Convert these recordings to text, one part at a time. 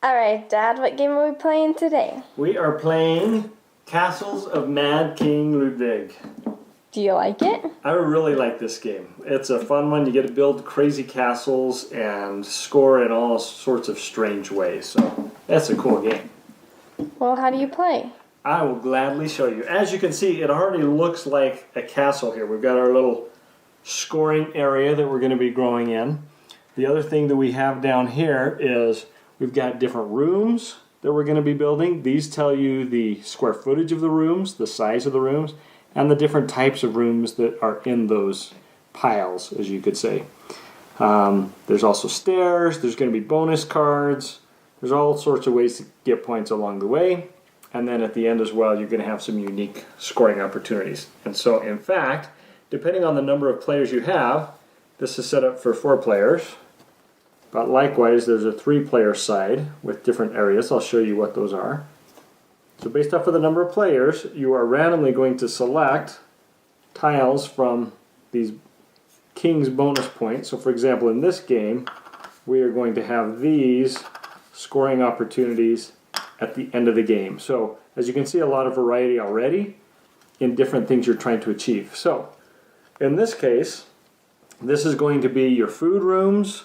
Alright, Dad, what game are we playing today? We are playing Castles of Mad King Ludwig. Do you like it? I really like this game. It's a fun one. You get to build crazy castles and score in all sorts of strange ways. So that's a cool game. Well, how do you play? I will gladly show you. As you can see, it already looks like a castle here. We've got our little scoring area that we're going to be growing in. The other thing that we have down here is we've got different rooms that we're going to be building. These tell you the square footage of the rooms, the size of the rooms, and the different types of rooms that are in those piles, as you could say. There's also stairs, there's going to be bonus cards, there's all sorts of ways to get points along the way. And then at the end as well, you're going to have some unique scoring opportunities. And so, in fact, depending on the number of players you have, this is set up for 4 players. But likewise, there's a 3-player side with different areas. I'll show you what those are. So based off of the number of players, you are randomly going to select tiles from these King's bonus points. So for example, in this game, we are going to have these scoring opportunities at the end of the game. So as you can see, a lot of variety already in different things you're trying to achieve. So in this case, this is going to be your food rooms.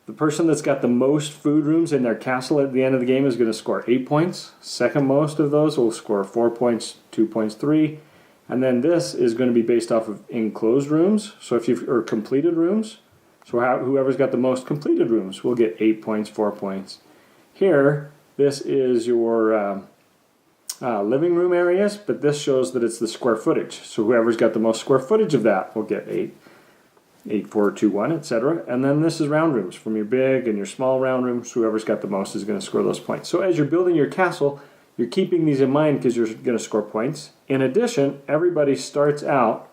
The person that's got the most food rooms in their castle at the end of the game is going to score 8 points. Second most of those will score 4 points, 2 points, 3. And then this is going to be based off of enclosed rooms. So if you've or completed rooms, so whoever's got the most completed rooms will get 8 points, 4 points. Here, this is your living room areas, but this shows that it's the square footage. So whoever's got the most square footage of that will get 8. 8, 4, 2, 1, etc. And then this is round rooms. From your big and your small round rooms, whoever's got the most is going to score those points. So as you're building your castle, you're keeping these in mind because you're going to score points. In addition, everybody starts out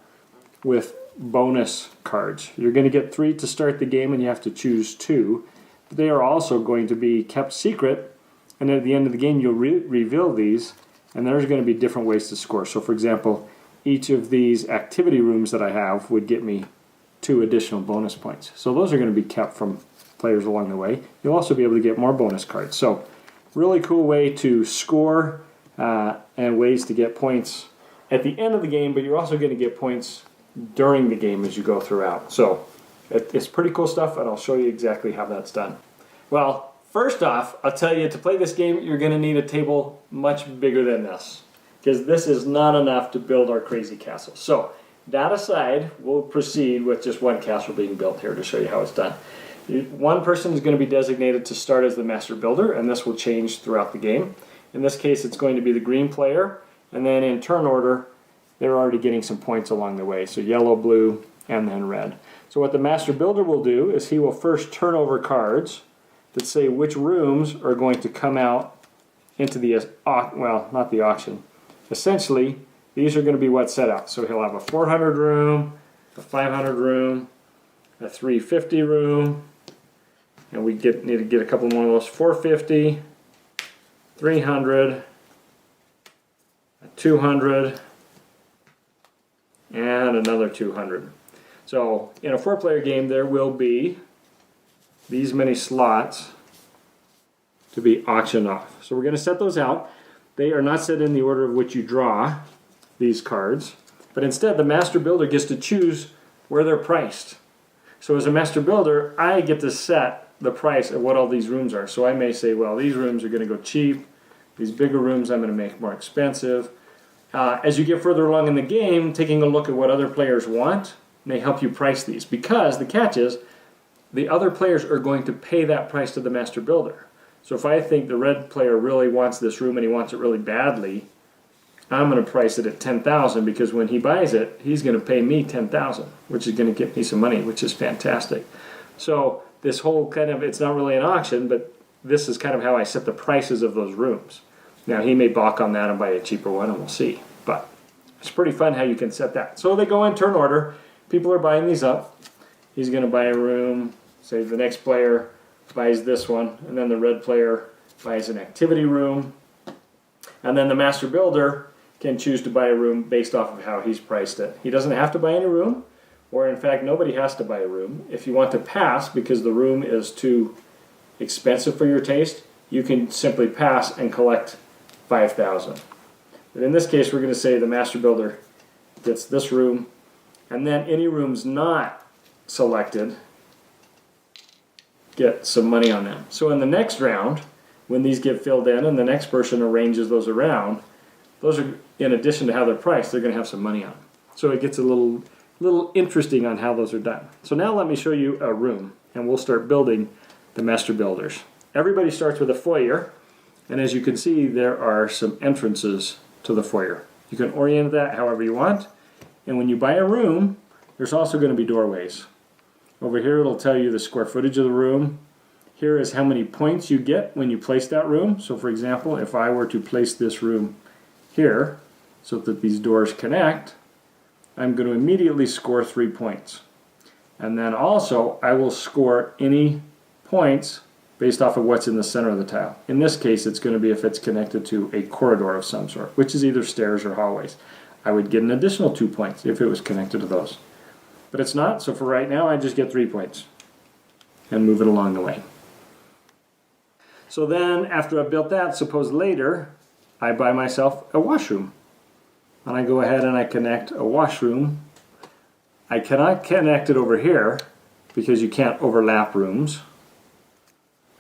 with bonus cards. You're going to get 3 to start the game and you have to choose 2. But they are also going to be kept secret, and at the end of the game you'll reveal these, and there's going to be different ways to score. So for example, each of these activity rooms that I have would get me 2 additional bonus points. So those are going to be kept from players along the way. You'll also be able to get more bonus cards. So really cool way to score and ways to get points at the end of the game, but you're also going to get points during the game as you go throughout. So it's pretty cool stuff, and I'll show you exactly how that's done. Well, first off, I'll tell you, to play this game, you're going to need a table much bigger than this, because this is not enough to build our crazy castle. So that aside, we'll proceed with just one castle being built here to show you how it's done. One person is going to be designated to start as the master builder, and this will change throughout the game. In this case, it's going to be the green player, and then in turn order, they're already getting some points along the way. So yellow, blue, and then red. So what the master builder will do is he will first turn over cards that say which rooms are going to come out into the, well, not the auction. Essentially, these are going to be what's set out. So he'll have a 400 room, a 500 room, a 350 room, and we need to get a couple more of those. 450, 300, a 200, and another 200. So in a 4-player game, there will be these many slots to be auctioned off. So we're going to set those out. They are not set in the order of which you draw these cards, but instead the master builder gets to choose where they're priced. So as a master builder, I get to set the price of what all these rooms are. So I may say, well, these rooms are going to go cheap, these bigger rooms I'm going to make more expensive. As you get further along in the game, taking a look at what other players want may help you price these, because the catch is the other players are going to pay that price to the master builder. So if I think the red player really wants this room and he wants it really badly, I'm going to price it at $10,000, because when he buys it, he's going to pay me $10,000, which is going to get me some money, which is fantastic. So this whole kind of, it's not really an auction, but this is kind of how I set the prices of those rooms. Now he may balk on that and buy a cheaper one, and we'll see. But It's pretty fun how you can set that. So they go in turn order. People are buying these up. He's going to buy a room. Say the next player buys this one, and then the red player buys an activity room. And then the master builder can choose to buy a room based off of how he's priced it. He doesn't have to buy any room, or in fact nobody has to buy a room. If you want to pass because the room is too expensive for your taste, you can simply pass and collect 5,000. But in this case we're going to say the master builder gets this room, and then any rooms not selected get some money on them. So in the next round, when these get filled in and the next person arranges those around, those are, in addition to how they're priced, they're going to have some money on them. So it gets a little interesting on how those are done. So now let me show you a room, and we'll start building the master builders. Everybody starts with a foyer, and as you can see, there are some entrances to the foyer. You can orient that however you want, and when you buy a room, there's also going to be doorways. Over here it'll tell you the square footage of the room. Here is how many points you get when you place that room. So for example, if I were to place this room here so that these doors connect, I'm going to immediately score 3 points. And then also I will score any points based off of what's in the center of the tile. In this case it's going to be if it's connected to a corridor of some sort, which is either stairs or hallways. I would get an additional 2 points if it was connected to those. But it's not, so for right now I just get 3 points and move it along the way. So then after I've built that, suppose later I buy myself a washroom. And I go ahead and I connect a washroom. I cannot connect it over here because you can't overlap rooms.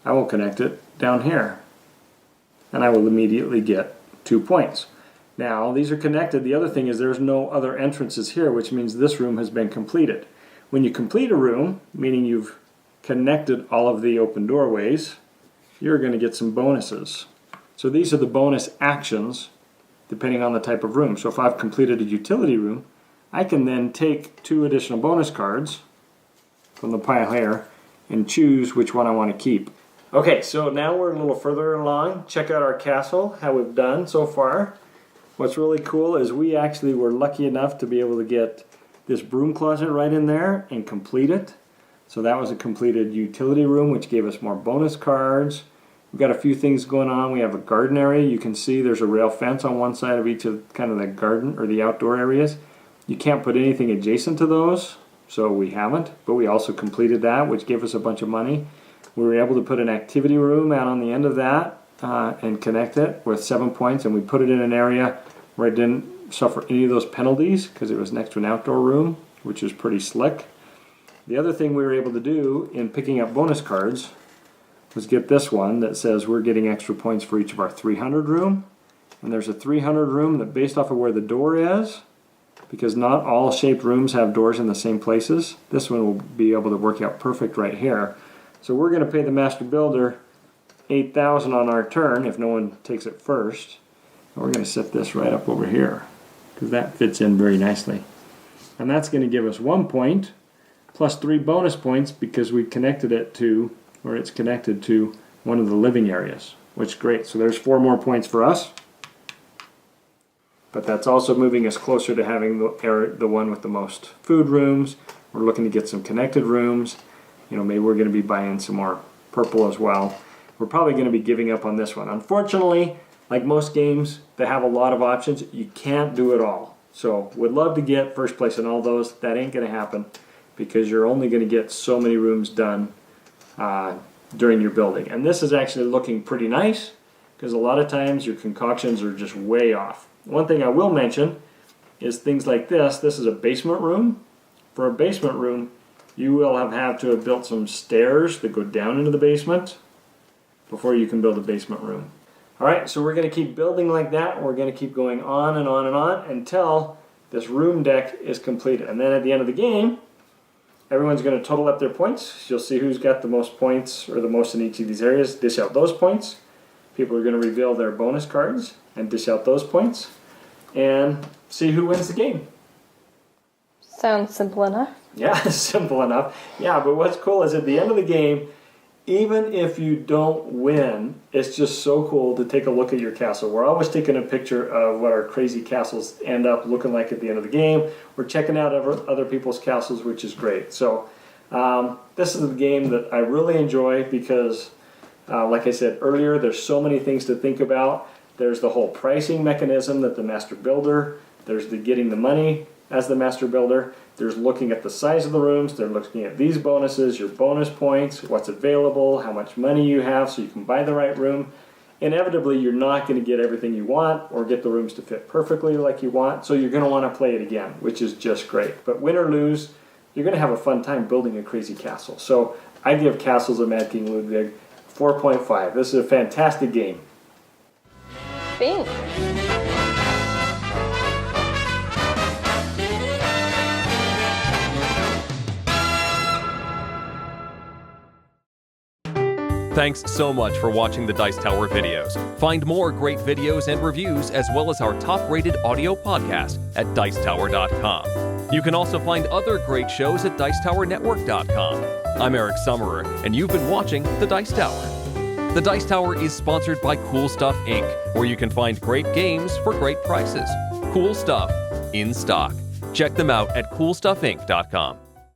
I will connect it down here. And I will immediately get 2 points. Now these are connected. The other thing is there's no other entrances here, which means this room has been completed. When you complete a room, meaning you've connected all of the open doorways, you're going to get some bonuses. So these are the bonus actions depending on the type of room. So if I've completed a utility room, I can then take 2 additional bonus cards from the pile here and choose which one I want to keep. Okay, so now we're a little further along. Check out our castle, how we've done so far. What's really cool is we actually were lucky enough to be able to get this broom closet right in there and complete it. So that was a completed utility room, which gave us more bonus cards. We've got a few things going on. We have a garden area. You can see there's a rail fence on one side of each of kind of the garden or the outdoor areas. You can't put anything adjacent to those, so we haven't. But we also completed that, which gave us a bunch of money. We were able to put an activity room out on the end of that and connect it with 7 points, and we put it in an area where it didn't suffer any of those penalties because it was next to an outdoor room, which is pretty slick. The other thing we were able to do in picking up bonus cards was get this one that says we're getting extra points for each of our 300 room, and there's a 300 room that based off of where the door is, because not all shaped rooms have doors in the same places, this one will be able to work out perfect right here. So we're going to pay the master builder 8,000 on our turn if no one takes it first. And we're going to set this right up over here because that fits in very nicely. And that's going to give us 1 point plus 3 bonus points because we connected it to, or it's connected to one of the living areas, which is great. So there's 4 more points for us. But that's also moving us closer to having the one with the most food rooms. We're looking to get some connected rooms. You know, maybe we're going to be buying some more purple as well. We're probably going to be giving up on this one. Unfortunately, like most games that have a lot of options, you can't do it all. So would love to get first place in all those. That ain't going to happen because you're only going to get so many rooms done during your building. And this is actually looking pretty nice because a lot of times your concoctions are just way off. One thing I will mention is things like this. This is a basement room. For a basement room, you will have to have built some stairs that go down into the basement before you can build a basement room. Alright, so we're going to keep building like that. We're going to keep going on and on and on until this room deck is completed. And then at the end of the game, everyone's going to total up their points. You'll see who's got the most points or the most in each of these areas. Dish out those points. People are going to reveal their bonus cards and dish out those points and see who wins the game. Sounds simple enough. Yeah, simple enough. Yeah, but what's cool is at the end of the game, even if you don't win, it's just so cool to take a look at your castle. We're always taking a picture of what our crazy castles end up looking like at the end of the game. We're checking out other people's castles, which is great. So this is a game that I really enjoy because, like I said earlier, there's so many things to think about. There's the whole pricing mechanism that the master builder, there's the getting the money as the master builder, there's looking at the size of the rooms, they're looking at these bonuses, your bonus points, what's available, how much money you have so you can buy the right room. Inevitably, you're not going to get everything you want or get the rooms to fit perfectly like you want, so you're going to want to play it again, which is just great. But win or lose, you're going to have a fun time building a crazy castle. So I give Castles of Mad King Ludwig 4.5. This is a fantastic game. Thanks. Thanks so much for watching the Dice Tower videos. Find more great videos and reviews as well as our top-rated audio podcast at Dicetower.com. You can also find other great shows at Dicetowernetwork.com. I'm Eric Summerer, and you've been watching The Dice Tower. The Dice Tower is sponsored by Cool Stuff Inc., where you can find great games for great prices. Cool stuff in stock. Check them out at CoolStuffInc.com.